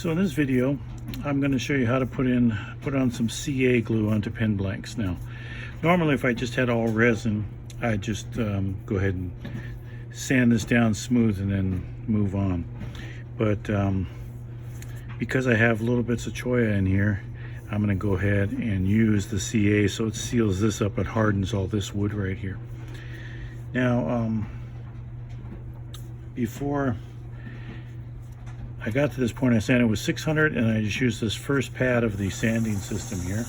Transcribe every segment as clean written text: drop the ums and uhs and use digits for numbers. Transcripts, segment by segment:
So in this video, I'm going to show you how to put on some CA glue onto pen blanks. Now, normally if I just had all resin, I'd just go ahead and sand this down smooth and then move on. But because I have little bits of choya in here, I'm going to go ahead and use the CA so it seals this up and hardens all this wood right here. Now, before I got to this point, I sanded with 600, and I just used this first pad of the sanding system here.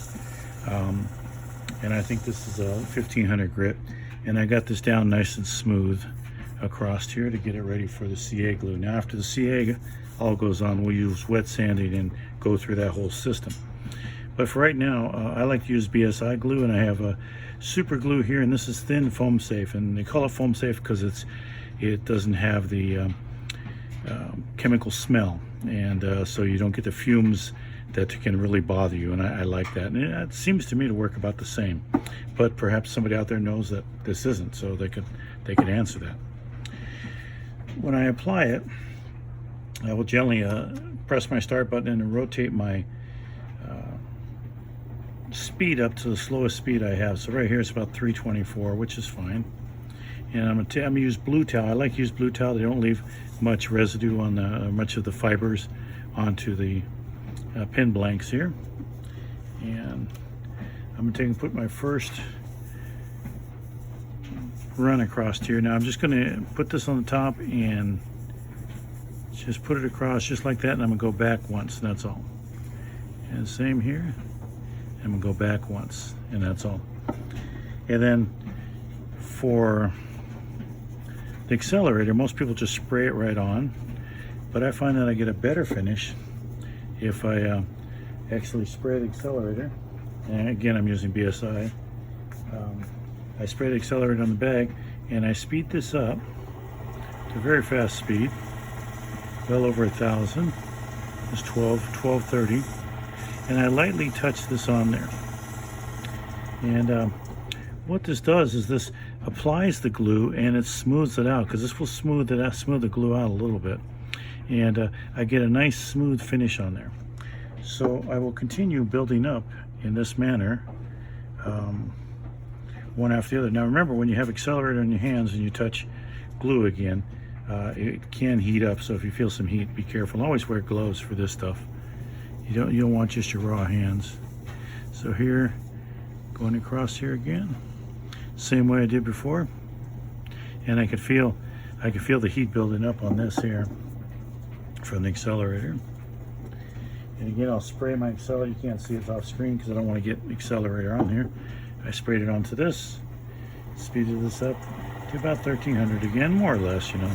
And I think this is a 1500 grit. And I got this down nice and smooth across here to get it ready for the CA glue. Now after the CA all goes on, we'll use wet sanding and go through that whole system. But for right now, I like to use BSI glue, and I have a super glue here, and this is thin foam safe. And they call it foam safe because it doesn't have the chemical smell, and so you don't get the fumes that can really bother you, and I like that. And it seems to me to work about the same, but perhaps somebody out there knows that this isn't, so they could answer that. When I apply it, I will gently press my start button and rotate my speed up to the slowest speed I have. So right here it's about 324, which is fine. And I'm gonna use blue towel. I like to use blue towel. They don't leave much residue on much of the fibers onto the pen blanks here. And I'm gonna take and put my first run across here. Now I'm just gonna put this on the top and just put it across just like that, and I'm gonna go back once, and that's all. And same here. I'm gonna go back once, and that's all. And then for the accelerator, most people just spray it right on, but I find that I get a better finish if I actually spray the accelerator. And again, I'm using BSI. I spray the accelerator on the bag, and I speed this up to a very fast speed, well over 1,000. It's 1230, and I lightly touch this on there. And what this does is this applies the glue, and it smooths it out, because this will smooth the glue out a little bit, and I get a nice smooth finish on there. So I will continue building up in this manner, one after the other. Now remember, when you have accelerator in your hands and you touch glue again, it can heat up, so if you feel some heat, be careful. Always wear gloves for this stuff. You don't want just your raw hands. So here, going across here again, same way I did before, and I could feel the heat building up on this here from the accelerator. And again, I'll spray my accelerator. You can't see it off screen because I don't want to get accelerator on here. I sprayed it onto this, speeded this up to about 1300 again, more or less. You know,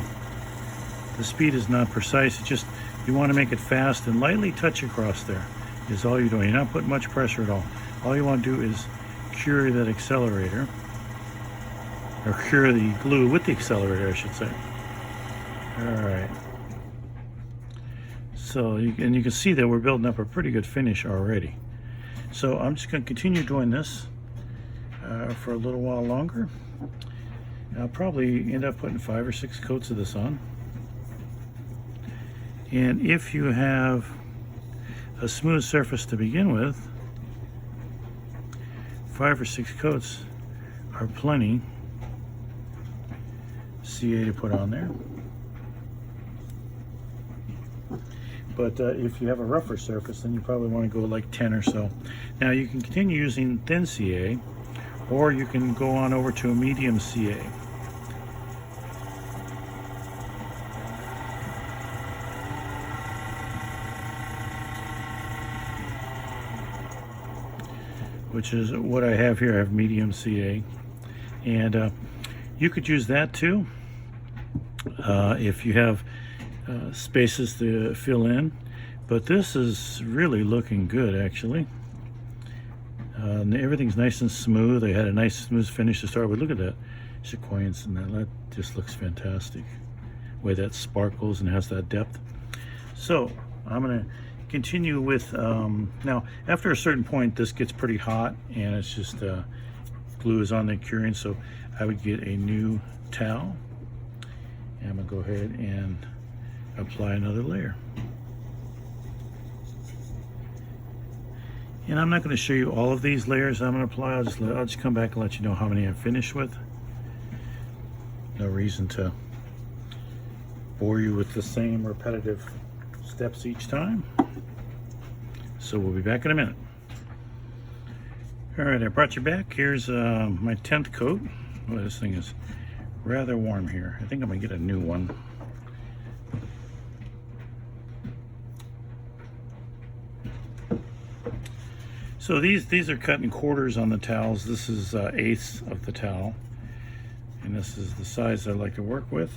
the speed is not precise. It's just you want to make it fast and lightly touch across there is all you're doing. You're not putting much pressure at all. All you want to do is cure that accelerator, or cure the glue with the accelerator, I should say. All right. So you can see that we're building up a pretty good finish already. So I'm just going to continue doing this for a little while longer. I'll probably end up putting 5 or 6 coats of this on. And if you have a smooth surface to begin with, 5 or 6 coats are plenty CA to put on there. But if you have a rougher surface, then you probably want to go like 10 or so. Now you can continue using thin CA, or you can go on over to a medium CA. Which is what I have here. I have medium CA, and you could use that too if you have spaces to fill in, but this is really looking good actually. Everything's nice and smooth. They had a nice smooth finish to start with. Look at that sequence, and that just looks fantastic, the way that sparkles and has that depth. So I'm going to continue with now after a certain point this gets pretty hot, and it's just glue is on the curing, so I would get a new towel, and I'm gonna go ahead and apply another layer. And I'm not going to show you all of these layers I'm going to apply. I'll just come back and let you know how many I've finished with. No reason to bore you with the same repetitive steps each time. So we'll be back in a minute. All right, I brought you back. Here's my 10th coat. Oh, this thing is rather warm here. I think I'm gonna get a new one. So these are cut in quarters on the towels. This is eighths of the towel, and this is the size I like to work with.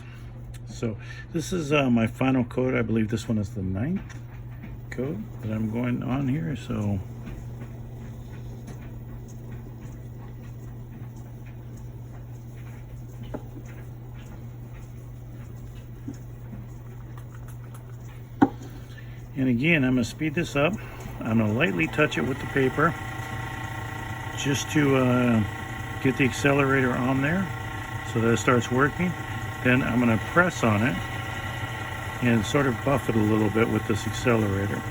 So this is my final coat. I believe this one is the 9th coat that I'm going on here. So and again, I'm going to speed this up. I'm going to lightly touch it with the paper just to get the accelerator on there so that it starts working. Then I'm going to press on it and sort of buff it a little bit with this accelerator.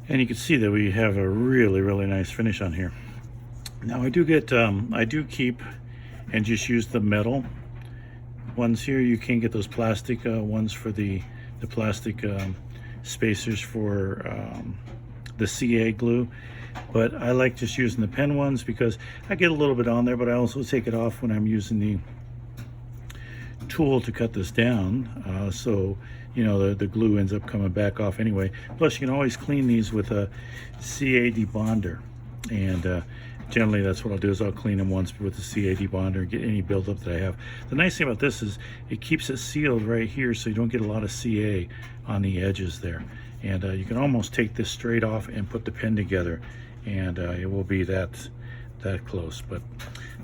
And you can see that we have a really, really nice finish on here. Now I do keep and just use the metal ones here. You can get those plastic ones for the plastic spacers for the CA glue, but I like just using the pen ones because I get a little bit on there, but I also take it off when I'm using the tool to cut this down, so you know the glue ends up coming back off anyway. Plus you can always clean these with a CA debonder, and generally that's what I'll do, is I'll clean them once with the CA debonder and get any buildup that I have. The nice thing about this is it keeps it sealed right here, so you don't get a lot of CA on the edges there. And you can almost take this straight off and put the pen together, and it will be that close. But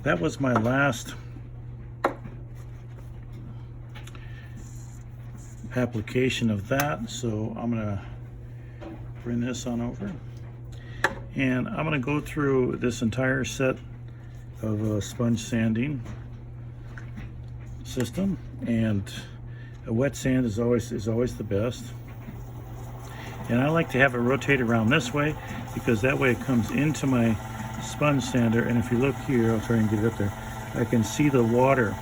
that was my last application of that. So I'm gonna bring this on over, and I'm going to go through this entire set of sponge sanding system, and a wet sand is always the best. And I like to have it rotate around this way because that way it comes into my sponge sander, and if you look here, I'll try and get it up there, I can see the water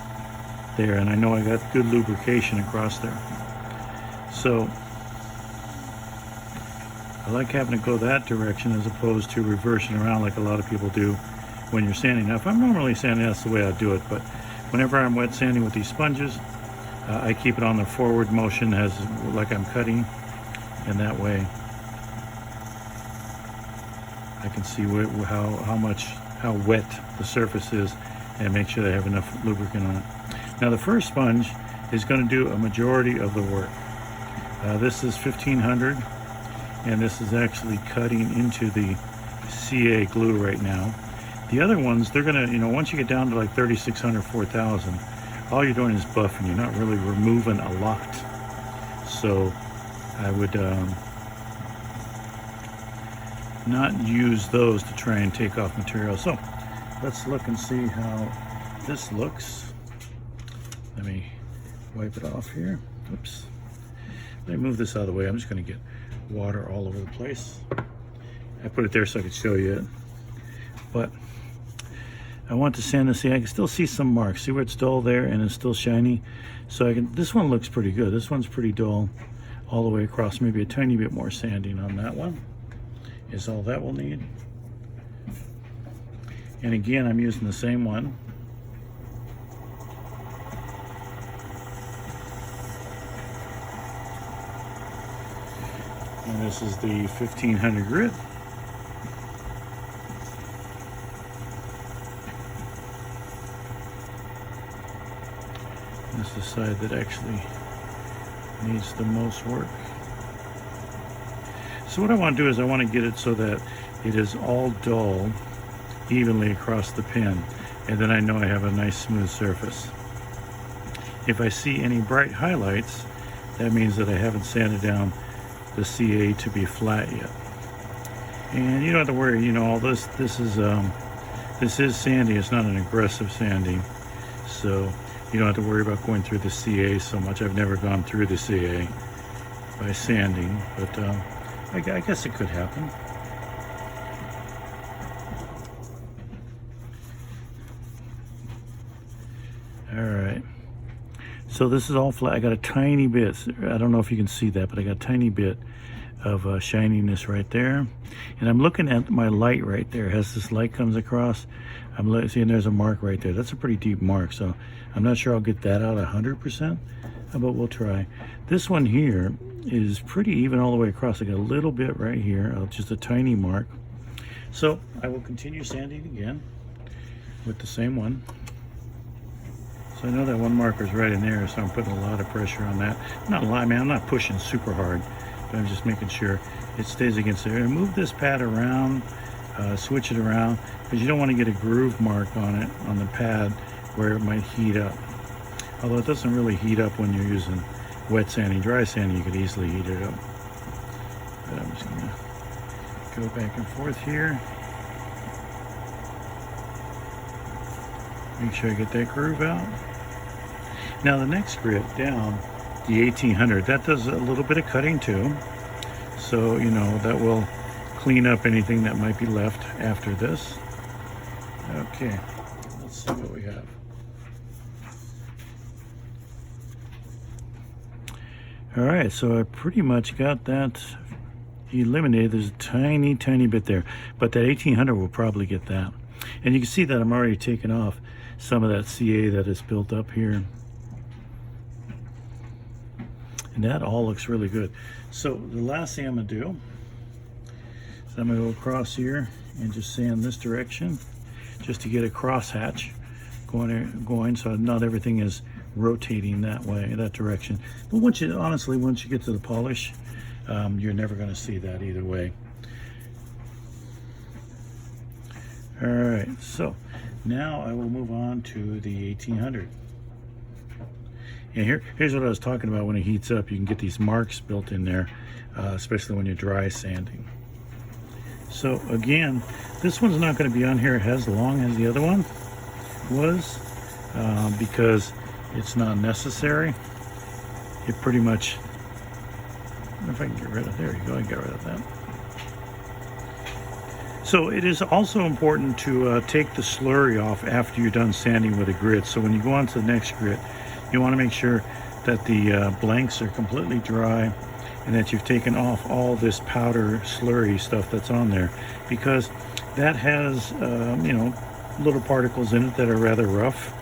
there, and I know I got good lubrication across there. So I like having to go that direction as opposed to reversing around like a lot of people do when you're sanding. Now, if I'm normally sanding, that's the way I do it, but whenever I'm wet sanding with these sponges, I keep it on the forward motion as like I'm cutting, and that way I can see how wet the surface is and make sure that I have enough lubricant on it. Now the first sponge is going to do a majority of the work. This is 1500. And this is actually cutting into the CA glue right now. The other ones, they're gonna, once you get down to like 3600, 4000, all you're doing is buffing. You're not really removing a lot. So I would not use those to try and take off material. So let's look and see how this looks. Let me wipe it off here. Oops. Let me move this out of the way. I'm just gonna get water all over the place. I put it there so I could show you it, but I want to sand this. See, I can still see some marks. See where it's dull there and it's still shiny? So this one looks pretty good. This one's pretty dull all the way across. Maybe a tiny bit more sanding on that one is all that we'll need. And again, I'm using the same one. And this is the 1500 grit. This is the side that actually needs the most work. So what I want to do is I want to get it so that it is all dull evenly across the pen, and then I know I have a nice smooth surface. If I see any bright highlights, that means that I haven't sanded down the CA to be flat yet. And you don't have to worry, all this is This is sandy, it's not an aggressive sanding, so you don't have to worry about going through the CA so much. I've never gone through the CA by sanding, but I guess it could happen. All right, so this is all flat. I got a tiny bit, I don't know if you can see that, but I got a tiny bit of shininess right there. And I'm looking at my light right there. As this light comes across, I'm seeing there's a mark right there. That's a pretty deep mark, so I'm not sure I'll get that out 100%, but we'll try. This one here is pretty even all the way across. I got a little bit right here, just a tiny mark. So I will continue sanding again with the same one. So I know that one marker's right in there, so I'm putting a lot of pressure on that. Not a lot, man, I'm not pushing super hard, but I'm just making sure it stays against there. And move this pad around, switch it around, because you don't want to get a groove mark on it, on the pad, where it might heat up. Although it doesn't really heat up when you're using wet sanding. Dry sanding, you could easily heat it up. But I'm just gonna go back and forth here. Make sure I get that groove out. Now the next grit down, the 1800, that does a little bit of cutting too. So, you know, that will clean up anything that might be left after this. Okay, let's see what we have. All right, so I pretty much got that eliminated. There's a tiny, tiny bit there, but that 1800 will probably get that. And you can see that I'm already taking off some of that CA that is built up here. And that all looks really good. So the last thing I'm gonna do is I'm gonna go across here and just sand this direction just to get a crosshatch going so not everything is rotating that way, that direction. But honestly, once you get to the polish, you're never gonna see that either way. All right, so now I will move on to the 1800. And here's what I was talking about. When it heats up, you can get these marks built in there, especially when you're dry sanding. So again, this one's not going to be on here as long as the other one was, because it's not necessary. It pretty much, I don't know if I can get rid of, there you go, I can get rid of that. So it is also important to take the slurry off after you're done sanding with a grit. So when you go on to the next grit, you want to make sure that the blanks are completely dry and that you've taken off all this powder slurry stuff that's on there, because that has you know, little particles in it that are rather rough,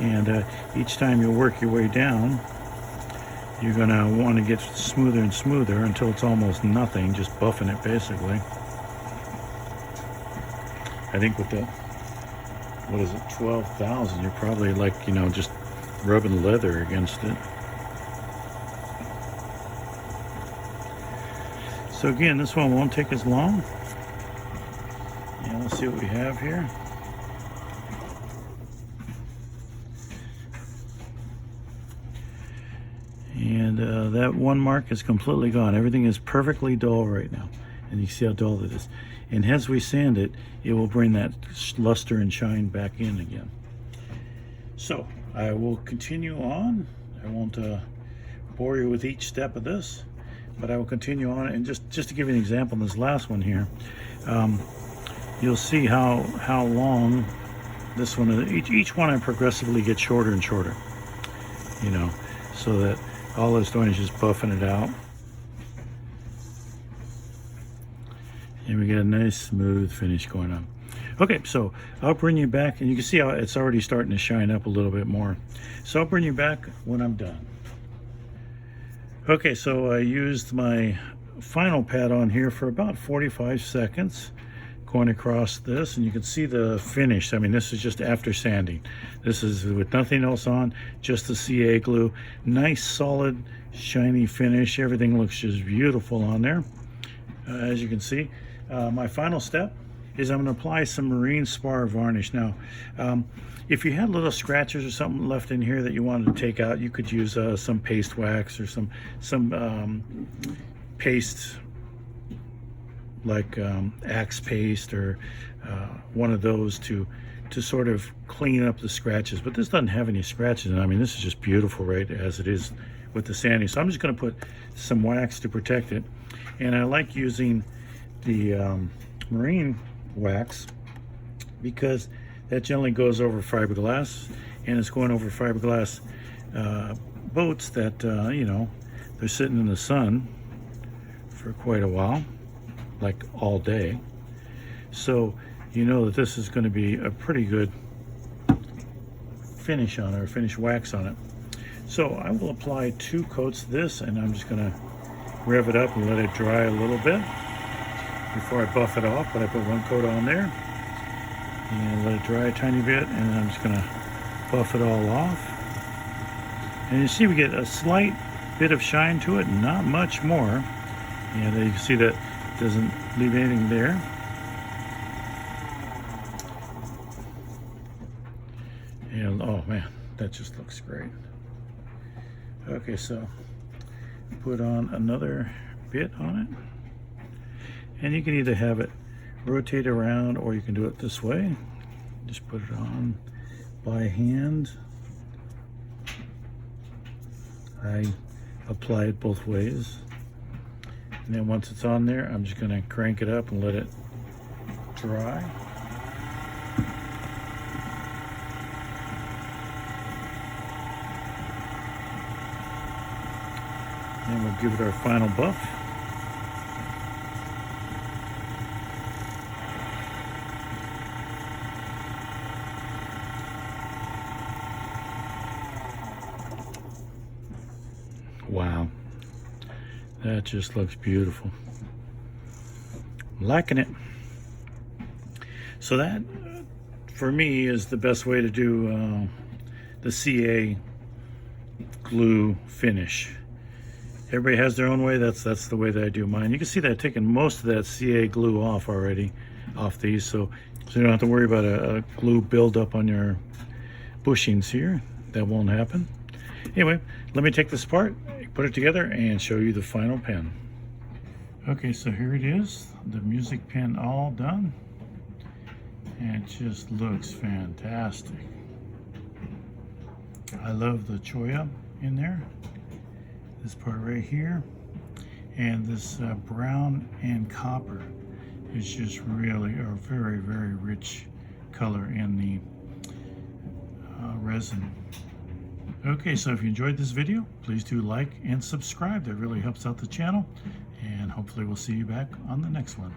and each time you work your way down, you're going to want to get smoother and smoother until it's almost nothing, just buffing it basically. I think with the, what is it, 12,000, you're probably like, you know, just rubbing leather against it. So again, this one won't take as long. Yeah, let's see what we have here. And that one mark is completely gone. Everything is perfectly dull right now. And you see how dull it is. And as we sand it, it will bring that luster and shine back in again. So I will continue on. I won't bore you with each step of this, but I will continue on. And just to give you an example, in this last one here, you'll see how long this one is. Each one I progressively get shorter and shorter, you know, so that all it's doing is just buffing it out. And we got a nice smooth finish going on. Okay, so I'll bring you back, and you can see how it's already starting to shine up a little bit more. So I'll bring you back when I'm done. Okay, so I used my final pad on here for about 45 seconds, going across this, and you can see the finish. I mean, this is just after sanding. This is with nothing else on, just the CA glue. Nice, solid, shiny finish. Everything looks just beautiful on there, as you can see. My final step is I'm going to apply some marine spar varnish. Now, if you had little scratches or something left in here that you wanted to take out, you could use some paste wax or some paste like Axe paste or one of those to sort of clean up the scratches. But this doesn't have any scratches. I mean, this is just beautiful, right, as it is with the sanding. So I'm just going to put some wax to protect it. And I like using the marine wax because that generally goes over fiberglass, and it's going over fiberglass boats that, you know, they're sitting in the sun for quite a while, like all day. So you know that this is going to be a pretty good finish on it, or finish wax on it. So I will apply 2 coats of this, and I'm just going to rev it up and let it dry a little bit before I buff it off. But I put 1 coat on there and let it dry a tiny bit, and I'm just going to buff it all off. And you see we get a slight bit of shine to it, not much more. And you can see that it doesn't leave anything there. And oh man, that just looks great. Okay, so put on another bit on it. And you can either have it rotate around, or you can do it this way. Just put it on by hand. I apply it both ways. And then once it's on there, I'm just going to crank it up and let it dry. And we'll give it our final buff. Wow, that just looks beautiful. I'm liking it. So that, for me, is the best way to do the CA glue finish. Everybody has their own way. That's the way that I do mine. You can see that I've taken most of that CA glue off already, off these, so you don't have to worry about a glue buildup on your bushings here. That won't happen. Anyway, let me take this apart, put it together, and show you the final pen. Okay, so here it is, the music pen all done. And it just looks fantastic. I love the choya in there. This part right here. And this brown and copper is just really a very, very rich color in the resin. Okay, so if you enjoyed this video, please do like and subscribe. That really helps out the channel. And hopefully we'll see you back on the next one.